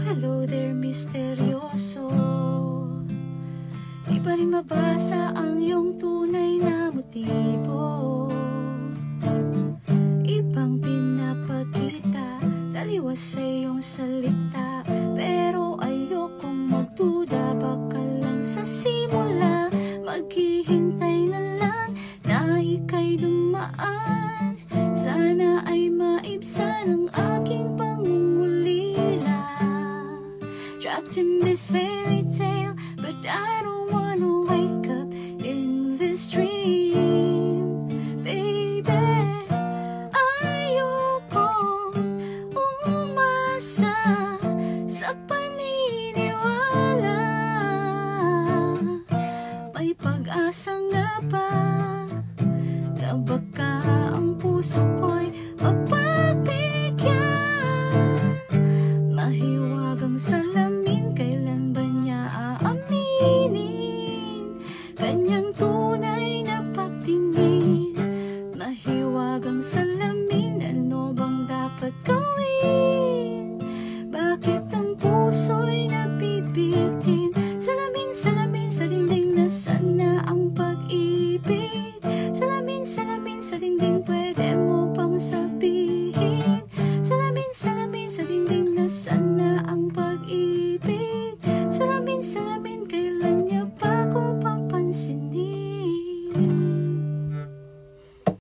Hello there, misteryoso. Di pa rin mabasa ang iyong tunay na motibo. Ibang pinapakita, taliwas sa iyong salita, pero ayokong magduda. Baka lang sa simula, maghihintay na lang na ika'y dumaan. Sana ay maibsan ang aking pangungulila. Trapped in this fairy tale, but I don't wanna wake up in this dream. Baby, ayokong umasa sa paniniwala. May pag-asa nga ba na baka ang puso ko'y mapagbigyan? Mahiwagang salamin, kailan ba niya aaminin kanyang tunay na pagtingin? Mahiwagang salamin, ano bang dapat gawin? Bakit ang puso'y nabibitin? Salamin, salamin sa dingding, nasaan na ang pag-ibig? Salamin, salamin sa dingding, pwede mo bang sabihin? Salamin, salamin sa dingding, nasaan